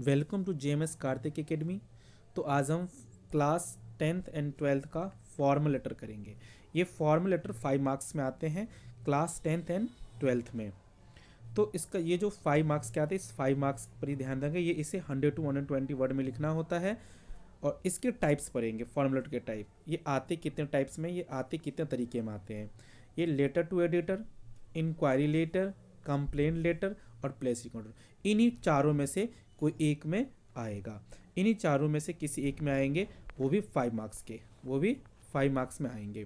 Welcome to JMS Kartik academy. तो आज हम क्लास 10th एंड 12th का फॉर्मल लेटर करेंगे। ये फॉर्मल लेटर 5 मार्क्स में आते हैं क्लास 10th एंड 12th में। तो इसका ये जो 5 मार्क्स के आते हैं, इस 5 मार्क्स पर ही ध्यान देंगे। ये इसे 100 to 120 वर्ड में लिखना होता है। और इसके टाइप्स पढ़ेंगे, फॉर्मल लेटर के टाइप। ये आते कितने टाइप्स में, ये आते कितने तरीके में आते हैं। ये letter to editor, inquiry letter, complaint letter और प्लेस रिकॉर्डर। इन्हीं चारों में से कोई एक में आएगा। इन्हीं चारों में से किसी एक में आएंगे, वो भी 5 मार्क्स के, वो भी 5 मार्क्स में आएंगे।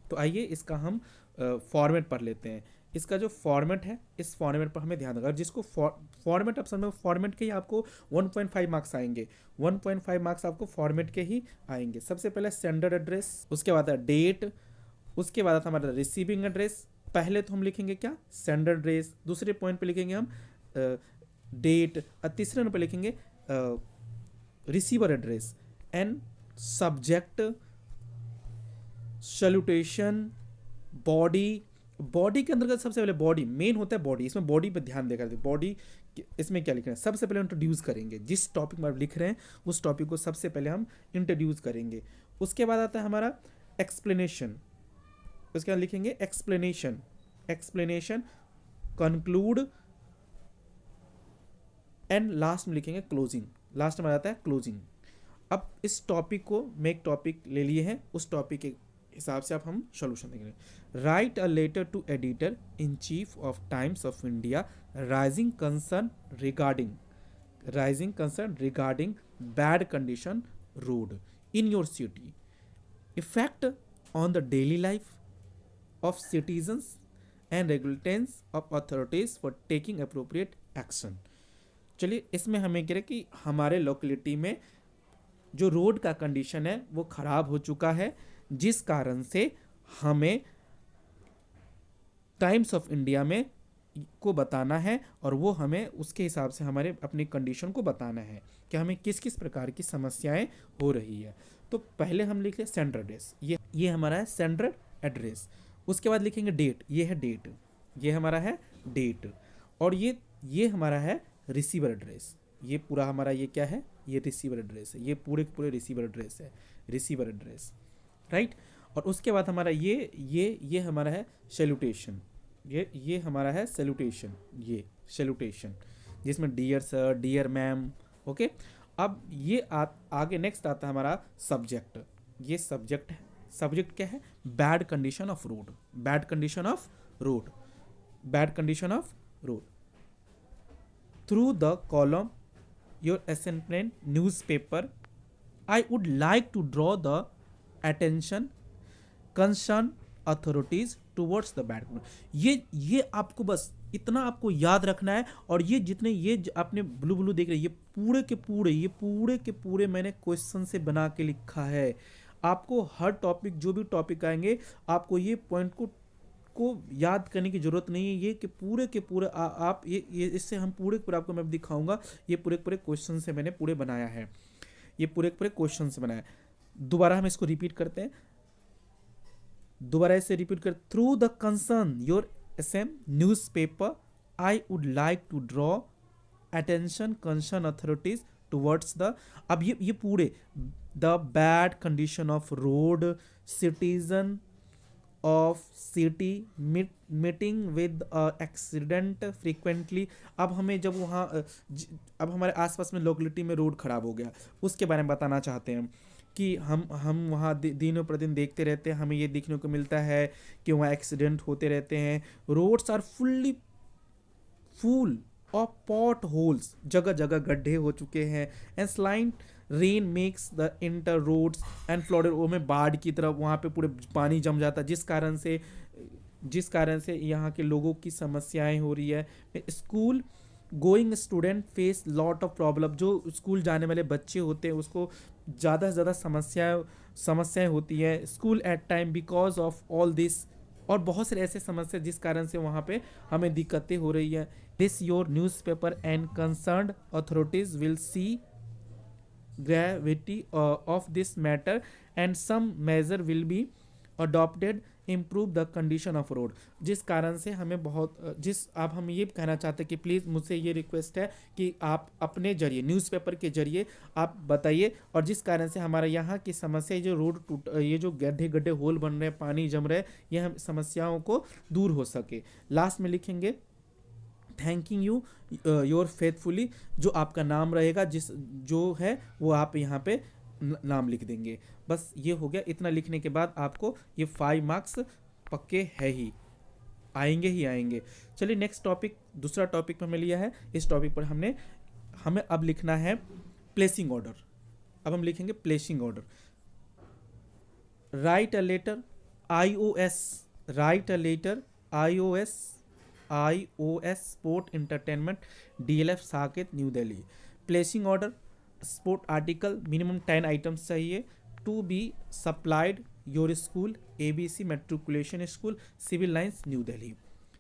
तो आइए इसका हम फॉर्मेट पढ़ लेते हैं। इसका जो फॉर्मेट है, इस फॉर्मेट पर हमें ध्यान रखना। जिसको फॉर्मेट आप समझो, फॉर्मेट के ही आपको 1.5 मार्क्स आएंगे। 1.5 मार्क्स आपको फॉर्मेट के ही आएंगे। सबसे पहले सेंडर एड्रेस, उसके बाद डेट, उसके बाद हमारा रिसीविंग एड्रेस। पहले तो हम लिखेंगे क्या, सेंडर एड्रेस। दूसरे पॉइंट पे लिखेंगे हम डेट। और तीसरे नंबर पे लिखेंगे receiver address. And subject, salutation, body. Body के अंतर्गत सबसे पहले बॉडी मेन होता है। बॉडी, इसमें बॉडी पे ध्यान देकर बॉडी इसमें क्या लिखना है, सबसे पहले इंट्रोड्यूस करेंगे। जिस टॉपिक में आप लिख रहे हैं उस टॉपिक को सबसे पहले हम इंट्रोड्यूस करेंगे। उसके बाद आता है हमारा एक्सप्लेनेशन। उसके बाद लिखेंगे explanation, explanation, conclude and last में लिखेंगे क्लोजिंग। लास्ट में आता है क्लोजिंग। अब इस टॉपिक को मैं एक टॉपिक ले लिए हैं, उस टॉपिक के हिसाब से आप हम सॉल्यूशन देंगे। Write a letter to editor in chief of Times of India raising concern regarding bad condition road in your city, effect on the daily life of citizens and regulations of authorities for taking appropriate action। चलिए इसमें हमें कह रहे कि हमारे locality में जो road का कंडीशन है वो ख़राब हो चुका है, जिस कारण से हमें टाइम्स ऑफ इंडिया में को बताना है। और वो हमें उसके हिसाब से हमारे अपनी कंडीशन को बताना है कि हमें किस किस प्रकार की समस्याएं हो रही है। तो पहले हम लिख लें सेंटर एड्रेस। ये हमारा है सेंटर एड्रेस। उसके बाद लिखेंगे डेट। ये है डेट, ये हमारा है डेट। और ये हमारा है रिसीवर एड्रेस। ये पूरा हमारा ये क्या है, ये रिसीवर एड्रेस है। ये पूरे पूरे रिसीवर एड्रेस है, रिसीवर एड्रेस, राइट। और उसके बाद हमारा ये हमारा है सैल्यूटेशन। ये हमारा है सैल्यूटेशन, ये सैल्यूटेशन, जिसमें dear sir, dear ma'am. Okay. अब ये आगे नेक्स्ट आता है हमारा सब्जेक्ट। ये सब्जेक्ट है। सब्जेक्ट क्या है, bad condition of road, bad condition of road, bad condition of road. Through the column your esteemed newspaper I would like to draw the attention concern authorities towards the bad. ये आपको बस इतना आपको याद रखना है। और ये जितने ये आपने ब्लू ब्लू देख रहे हैं, ये पूरे के पूरे मैंने क्वेश्चन से बना के लिखा है। आपको हर टॉपिक, जो भी टॉपिक आएंगे, आपको ये पॉइंट को याद करने की ज़रूरत नहीं है। ये कि पूरे के पूरे आप ये इससे हम पूरे पूरे आपको मैं दिखाऊंगा। ये पूरे पूरे क्वेश्चन से मैंने पूरे बनाया है, ये पूरे पूरे क्वेश्चन से बनाया है। दोबारा हम इसको रिपीट करते हैं, दोबारा इसे रिपीट कर। Through the concern your esteemed newspaper I would like to draw attention concern authorities towards the. अब ये पूरे the bad condition of road, citizen of city meeting with accident frequently. अब हमें जब वहाँ अब हमारे आसपास में लोकेलिटी में रोड खराब हो गया, उसके बारे में बताना चाहते हैं कि हम वहाँ दिनों प्रतिदिन देखते रहते हैं। हमें ये देखने को मिलता है कि वहाँ एक्सीडेंट होते रहते हैं। Roads are full of potholes, जगह जगह गड्ढे हो चुके हैं। And slide rain makes the inter roads and flooded. वो में बाढ़ की तरफ वहाँ पे पूरे पानी जम जाता है, जिस कारण से यहाँ के लोगों की समस्याएं हो रही है। School going student face lot of problem. जो स्कूल जाने वाले बच्चे होते हैं उसको ज़्यादा से ज़्यादा समस्याएं होती है। School at time because of all this. और बहुत सारे ऐसे समस्या जिस कारण से वहाँ पे हमें दिक्कतें हो रही है। This your newspaper and concerned authorities will see gravity of this matter and some measure will be adopted improve the condition of road, जिस कारण से हमें बहुत अब हम ये कहना चाहते हैं कि प्लीज़ मुझसे ये रिक्वेस्ट है कि आप अपने जरिए न्यूज़पेपर के जरिए आप बताइए, और जिस कारण से हमारा यहाँ की समस्या, ये जो रोड टूट, ये जो गड्ढे गड्ढे होल बन रहे हैं, पानी जम रहे हैं, ये हम समस्याओं को दूर हो सके। लास्ट में लिखेंगे थैंकिंग यू योर फेथफुली, जो आपका नाम रहेगा, जिस जो है वो आप यहाँ पे नाम लिख देंगे। बस ये हो गया। इतना लिखने के बाद आपको ये 5 मार्क्स पक्के है ही, आएंगे ही आएंगे। चलिए नेक्स्ट टॉपिक, दूसरा टॉपिक पर हमें लिया है। इस टॉपिक पर हमें अब लिखना है प्लेसिंग ऑर्डर। अब हम लिखेंगे placing order. Write a letter iOS, write a letter iOS sport entertainment DLF Saket new Delhi. Placing order sport article minimum 10 items चाहिए to be supplied your school ABC matriculation school civil lines new Delhi.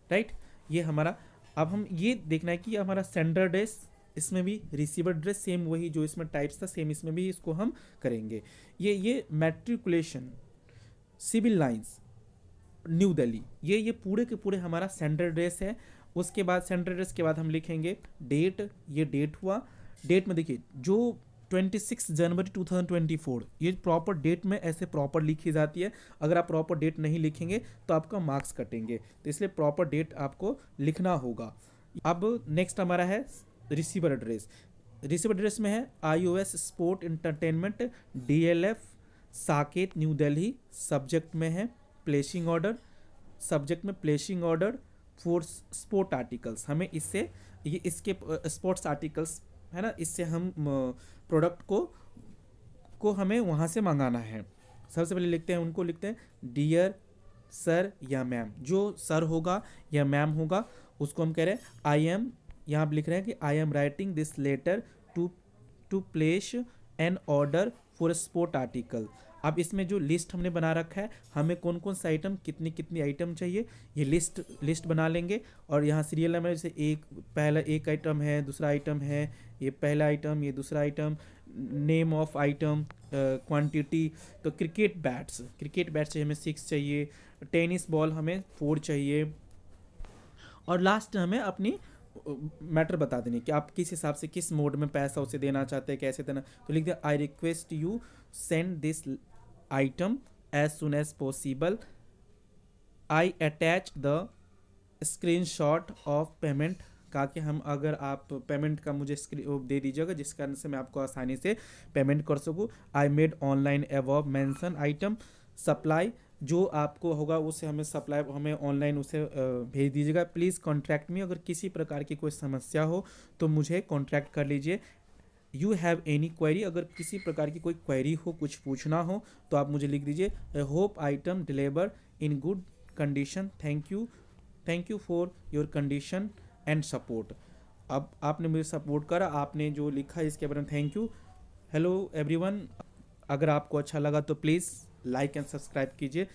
Right, ये हमारा, अब हम ये देखना है कि हमारा सेंडर ड्रेस, इसमें भी रिसीवर ड्रेस सेम वही जो इसमें टाइप्स था सेम इसमें भी इसको हम करेंगे। ये matriculation Civil lines new Delhi, ये पूरे के पूरे हमारा सेंडर ड्रेस है। उसके बाद सेंडर ड्रेस के बाद हम लिखेंगे डेट, ये डेट हुआ। डेट में देखिए जो 26 जनवरी 2024, ये प्रॉपर डेट में ऐसे प्रॉपर लिखी जाती है। अगर आप प्रॉपर डेट नहीं लिखेंगे तो आपका मार्क्स कटेंगे, तो इसलिए प्रॉपर डेट आपको लिखना होगा। अब नेक्स्ट हमारा है रिसीवर एड्रेस। रिसीवर एड्रेस में है iOS sport entertainment DLF Saket new Delhi. Subject में है प्लेसिंग ऑर्डर, सब्जेक्ट में placing order for sport articles. हमें इससे ये इसके स्पोर्ट्स आर्टिकल्स है ना, इससे हम प्रोडक्ट को हमें वहाँ से मंगाना है। सबसे पहले लिखते हैं, उनको लिखते हैं डियर सर या मैम। जो सर होगा या मैम होगा उसको हम कह रहे हैं आई एम, यहाँ आप लिख रहे हैं कि I am writing this letter to place an order for sport article. अब इसमें जो लिस्ट हमने बना रखा है, हमें कौन कौन सा आइटम कितनी कितनी आइटम चाहिए, ये लिस्ट बना लेंगे। और यहाँ सीरियल नंबर जैसे पहला एक आइटम है, दूसरा आइटम है, ये पहला आइटम, ये दूसरा item, name of item, quantity. तो क्रिकेट बैट्स चाहिए हमें 6 चाहिए, टेनिस बॉल हमें 4 चाहिए, और लास्ट हमें अपनी मैटर बता देनी कि आप किस हिसाब से किस मोड में पैसा उसे देना चाहते हैं, कैसे देना। तो लिख दिया I request you send this item as soon as possible. I attach the screenshot of payment, कहा कि हम अगर आप पेमेंट का मुझे दे दीजिएगा जिस कारण से मैं आपको आसानी से पेमेंट कर सकूँ। I made online above mention item supply, जो आपको होगा उसे हमें ऑनलाइन उसे भेज दीजिएगा। प्लीज़ कॉन्टैक्ट मी, अगर किसी प्रकार की कोई समस्या हो तो मुझे कॉन्टैक्ट कर लीजिए। यू हैव एनी क्वेरी, अगर किसी प्रकार की कोई क्वेरी हो, कुछ पूछना हो तो आप मुझे लिख दीजिए। I hope item deliver in good condition, thank you for your condition and support. अब आपने मुझे सपोर्ट करा, आपने जो लिखा इसके बारे में थैंक यू। हेलो एवरीवन, अगर आपको अच्छा लगा तो प्लीज़ लाइक एंड सब्सक्राइब कीजिए।